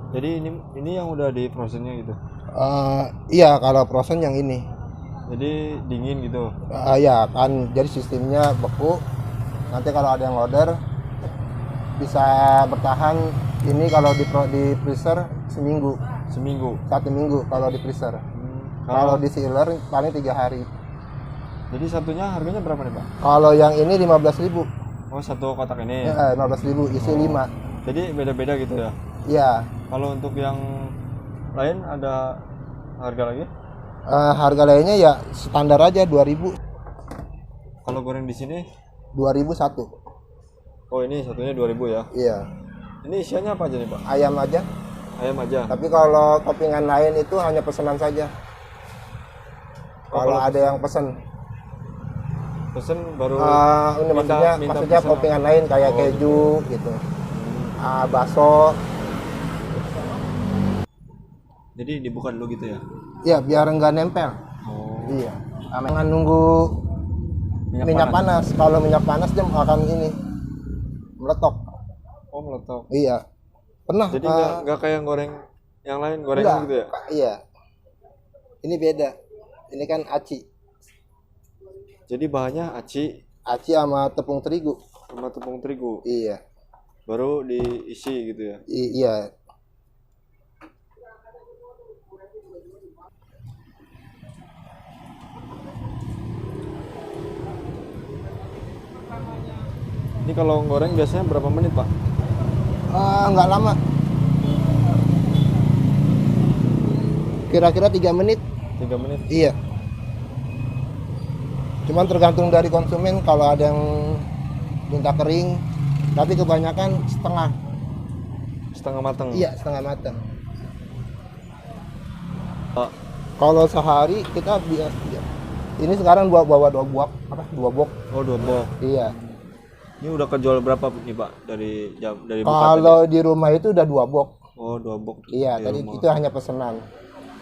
Jadi ini yang udah di frozennya gitu. Iya, kalau frozen yang ini. Jadi dingin gitu. Ya kan, jadi sistemnya beku. Nanti kalau ada yang order bisa bertahan ini kalau di freezer seminggu. Seminggu. 1 minggu kalau di freezer. Kalau Kalau di sealer paling 3 hari. jadi satunya harganya berapa nih Pak? Kalau yang ini 15.000. Oh, satu kotak ini. 15.000 isi 5. Jadi beda-beda gitu ya. Iya. Kalau untuk yang lain ada harga lagi? Harga lainnya ya standar aja 2.000. Kalau goreng di sini 2.000 satu. oh ini satunya 2000 ya. Iya. Ini isiannya apa aja nih Pak? Ayam aja. Ayam aja. Tapi kalau toppingan lain itu hanya pesanan saja. Kalau ada yang pesen baru ini maksudnya pesanan. toppingan lain kayak keju gitu. Bakso. Jadi dibuka dulu gitu ya. Ya biar enggak nempel. Oh. Iya. Jangan nunggu minyak panas. Kalau minyak panas dia akan ini meletok. Oh, meletok. Iya. Pernah. Jadi nggak kayak goreng yang lain enggak, gitu ya? Iya. Ini beda. Ini kan aci. Jadi bahannya aci Aci sama tepung terigu. sama tepung terigu. Iya. Baru diisi gitu ya. Iya. Ini kalau goreng biasanya berapa menit Pak? Nggak lama. Kira-kira 3 menit. 3 menit. Iya. Cuman tergantung dari konsumen, kalau ada yang minta kering, tapi kebanyakan Setengah matang. Iya, setengah matang. Pak, Kalau sehari kita ini sekarang bawa 2 box, 2 box. oh 2 box. Iya. Ini udah kejual berapa nih Pak dari buka Kalau tadi? di rumah itu udah 2 box. Oh, 2 box. Iya, di tadi rumah. itu hanya pesanan.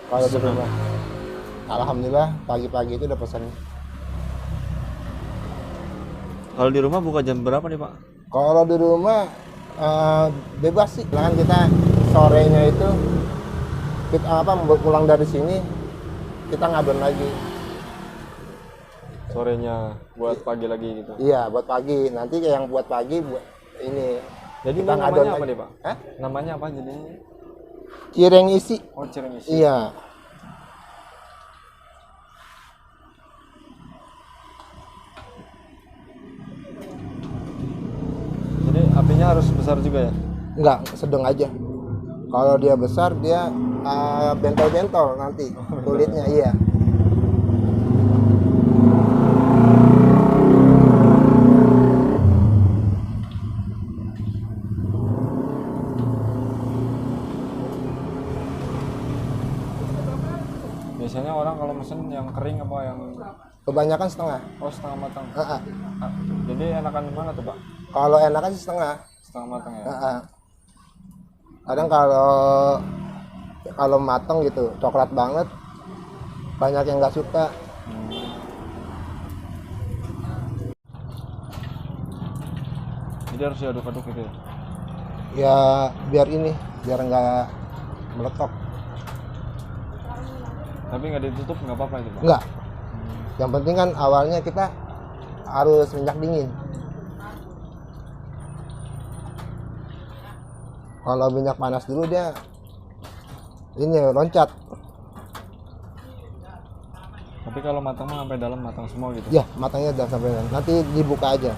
Kalau di rumah, alhamdulillah pagi-pagi itu udah pesan. Kalau di rumah buka jam berapa nih Pak? Kalau di rumah bebas sih. Kan kita sorenya itu kita pulang dari sini kita ngadon lagi. Sorenya buat pagi lagi gitu. Iya, buat pagi. Nanti yang buat pagi buat ini. Jadi Kita ini ngadon namanya apa lagi. nih Pak? Hah? Namanya apa jadi? Cireng isi. Oh, cireng isi. Iya. Jadi apinya harus besar juga ya? Enggak, sedang aja. Kalau dia besar dia bentol-bentol nanti kulitnya. Iya. Biasanya orang kalau mesen yang kering apa yang Kebanyakan setengah. setengah matang? Ah. Jadi enakan mana tuh Pak? Kalau enakan sih setengah. Setengah matang ya? Kadang kalau matang gitu, coklat banget, banyak yang nggak suka. Jadi harus diaduk-aduk gitu ya? Ya biar nggak meletok. Tapi nggak ditutup nggak apa-apa itu Pak? Nggak. Yang penting kan awalnya kita harus minyak dingin. Kalau minyak panas dulu dia ini loncat. Tapi kalau matang mah sampai dalam matang semua gitu? Ya, matangnya udah sampai nanti dibuka aja.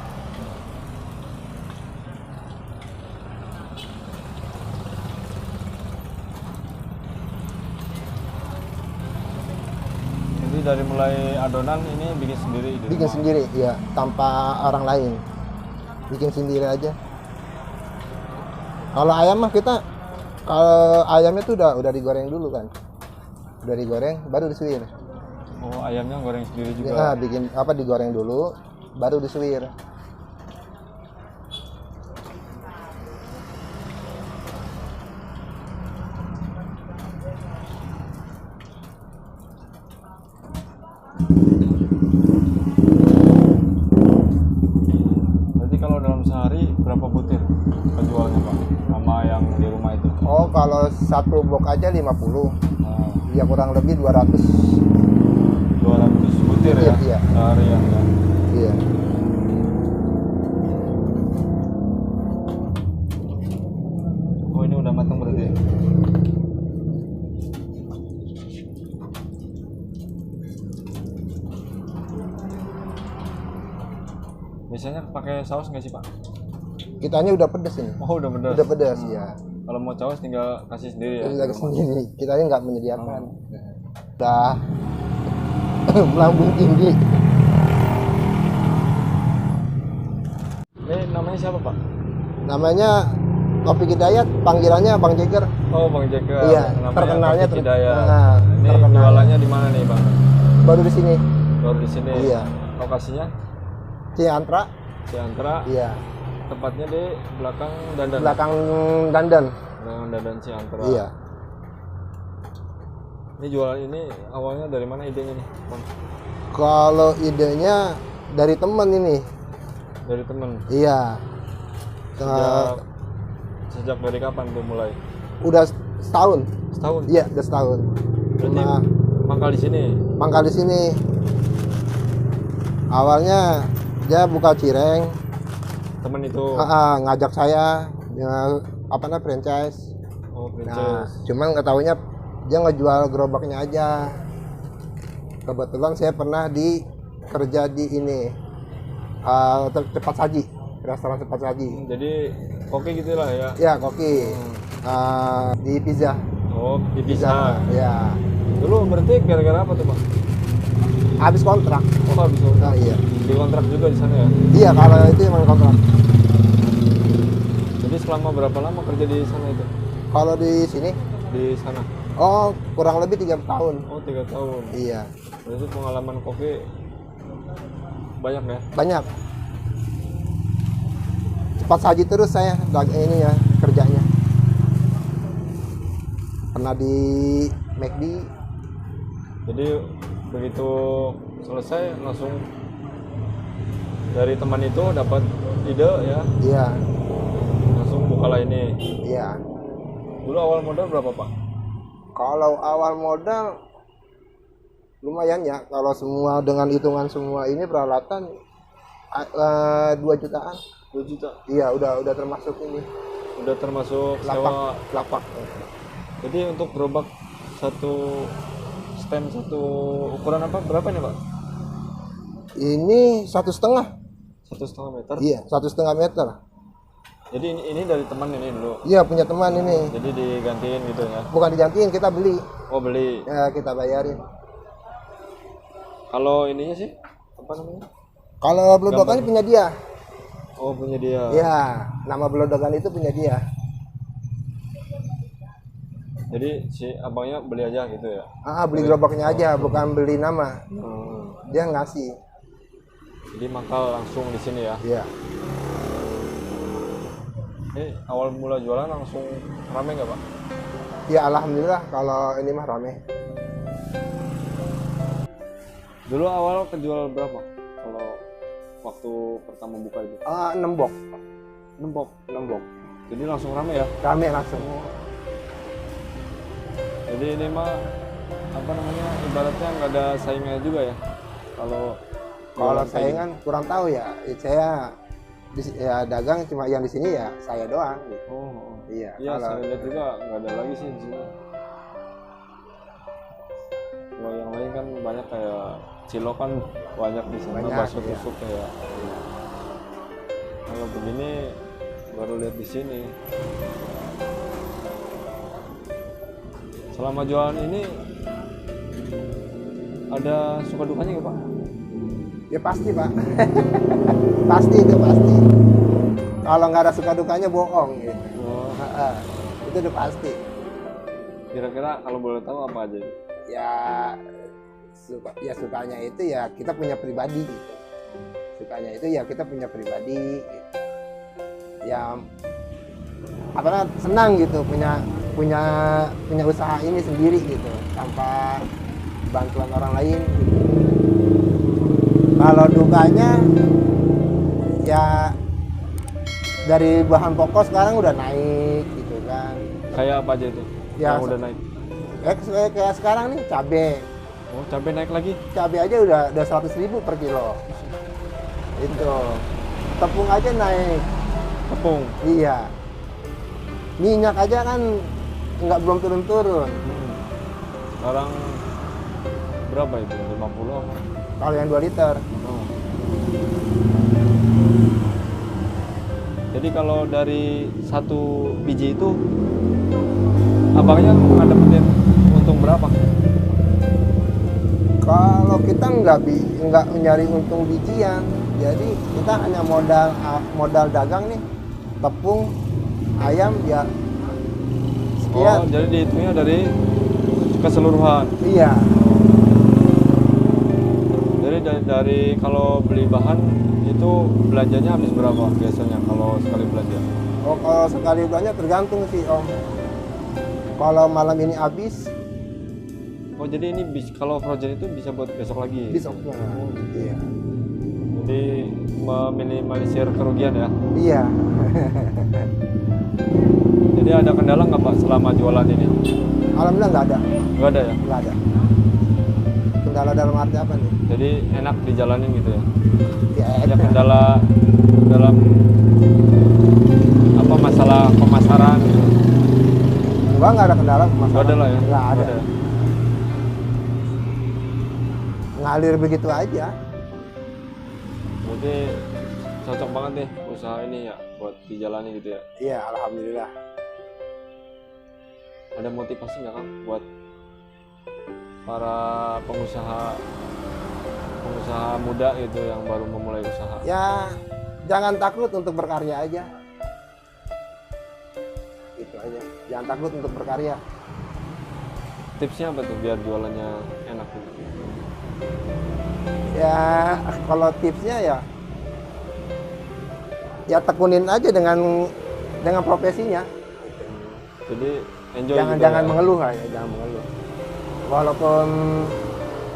Jadi dari mulai adonan ini bikin sendiri di Bikin rumah? sendiri, ya, tanpa orang lain. Bikin sendiri aja. Kalau ayam mah kalau ayamnya tuh udah digoreng dulu kan. Udah digoreng baru disuir. Oh, ayamnya goreng sendiri juga? Ya, digoreng dulu baru disuir. Berarti kalau dalam sehari berapa butir penjualnya Pak? Sama yang di rumah itu? Oh, kalau satu box aja 50. Nah, Ya kurang lebih 200. 200 butir ya Iya. sehari ya. Iya. Oh, ini udah matang berarti ya? Biasanya pakai saus nggak sih, Pak? Kitanya udah pedes ini. Oh, udah pedas. Udah pedes ya. Kalau mau saus tinggal kasih sendiri ya. Kita sendiri. Kitanya nggak menyediakan. Udah melambung tinggi. Ini namanya siapa, Pak? Namanya Taufik Hidayat, panggilannya Bang Jeger. Oh, Bang Jaka. Iya, Namanya terkenalnya Taufik Hidayat. nah, Ini terkenalnya. jualannya di mana nih, Bang? Baru di sini. Baru di sini. Iya. Lokasinya Ciantra. Ciantra. Iya. Tepatnya di belakang Dandan. Belakang Dandan. Belakang Dandan Ciantra. Iya. Ini jualan ini awalnya dari mana idenya nih, Bang? Kalau idenya dari temen ini. Dari temen. Iya. Sejak dari kapan tuh mulai? Udah setahun. Setahun. Iya, udah setahun. Berarti Cuma mangkal di sini. mangkal di sini. Awalnya dia buka cireng, Temen itu. ngajak saya franchise. Oh, Nah, franchise. cuman nggak taunya dia ngejual gerobaknya aja. Kebetulan saya pernah kerja di ini cepat saji, restoran cepat saji. Jadi oke gitulah ya. Ya, koki. Di pizza. Oh, di pizza. Ya. Dulu berarti gara-gara apa tuh, Bang? Habis kontrak. Oh, habis kontrak. Nah, iya. Di kontrak juga di sana ya. Iya, kalau itu emang kontrak. Jadi selama berapa lama kerja di sana itu? Kalau di sini, Di sana. oh kurang lebih 3 tahun. Oh, 3 tahun. Iya, Berarti pengalaman kopi banyak ya? banyak. Cepat saji terus saya ini ya kerjanya. Pernah di McD. Jadi begitu selesai langsung dari teman itu dapat ide ya, Iya, langsung bukalah ini. iya. Dulu awal modal berapa, Pak? Kalau awal modal lumayan ya. Kalau semua dengan hitungan semua ini peralatan 2 jutaan. 2 juta. Iya, udah termasuk ini Udah termasuk sewa lapak. Jadi untuk gerobak satu stand satu ukuran apa berapa nih, Pak? Ini 1,5. 1,5 meter. Iya, 1,5 meter. Jadi ini dari teman ini dulu. Iya, punya teman ini. Jadi digantiin gitu ya. Bukan digantiin, kita beli. Oh, beli. Ya, kita bayarin. Kalau ininya sih apa namanya? Kalau belodokannya punya dia. Oh, punya dia. Iya, nama belodokan itu punya dia. Jadi si abangnya beli aja gitu ya. Beli gerobaknya aja, bukan beli nama. Hmm. Dia ngasih. Jadi mangkal langsung di sini ya. Iya. Awal mula jualan langsung rame nggak, Pak? Ya alhamdulillah kalau ini mah rame. Dulu awal kejual berapa? Kalau waktu pertama buka itu? 6 box. 6 box. 6 box. Jadi langsung rame ya. Rame langsung. Jadi ini mah apa namanya? Ibaratnya nggak ada saingnya juga ya. Kalau Kalau saingan kurang tahu ya. Saya ya dagang cuma yang di sini ya saya doang gitu. Oh, Iya. iya, Kalau saya lihat juga nggak ada lagi sih di sini. Kalau yang lain kan banyak kayak cilok kan banyak di sana, Banyak, bakso iya. tusuk ya. Kalau begini baru lihat di sini. Selama jualan ini ada suka dukanya nggak, Pak? ya pasti Pak. Pasti itu pasti. Kalau nggak ada suka dukanya bohong gitu. Oh, Itu udah pasti. kira-kira kalau boleh tahu apa aja? Ya sukanya itu ya kita punya pribadi gitu. Sukanya itu ya kita punya pribadi gitu. Ya apa senang gitu punya usaha ini sendiri gitu tanpa bantuan orang lain gitu. Kalau dukanya ya dari bahan pokok sekarang udah naik gitu kan. Kayak apa aja itu? Ya, Yang udah naik. Kayak sekarang nih cabai. Oh, cabai naik lagi. Cabai aja udah 100.000 per kilo. Itu. Tepung aja naik. Tepung. Iya. Minyak aja kan belum turun-turun. Sekarang berapa itu? 50 apa? Kalau yang 2 liter. Oh. Jadi kalau dari satu biji itu abangnya dapetin untung berapa? Kalau kita nggak nyari untung bijian, jadi kita hanya modal dagang nih, tepung, ayam ya Oh, sekian. jadi dihitungnya dari keseluruhan. Iya. Jadi dari kalau beli bahan itu belanjanya habis berapa biasanya kalau sekali belanja? Oh, kalau sekali belanja tergantung sih Om. Kalau malam ini habis, Oh, jadi ini kalau frozen itu bisa buat besok lagi? besok iya. Jadi meminimalisir kerugian ya? Iya. Jadi ada kendala nggak Pak selama jualan ini? Alhamdulillah nggak ada, Nggak ada ya? nggak ada. Kendala dalam arti apa nih? Jadi enak dijalanin gitu ya? Ya, Ada kendala dalam apa masalah pemasaran gitu? nggak ada kendala masalah. Nggak ada lah ya? Nggak ada. Nggak ada ya? Ngalir begitu aja. Berarti cocok banget nih usaha ini ya buat dijalani gitu ya? Iya, alhamdulillah. Ada motivasi nggak Kang buat para pengusaha muda gitu yang baru memulai usaha? Ya, jangan takut untuk berkarya aja. Itu aja. Jangan takut untuk berkarya. Tipsnya apa tuh biar jualannya enak gitu? Ya, kalau tipsnya ya tekunin aja dengan profesinya. Jadi enjoy Jangan gitu jangan ya? mengeluh ya, jangan mengeluh. Walaupun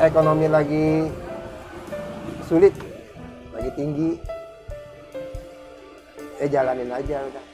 ekonomi lagi sulit, lagi tinggi, jalanin aja udah.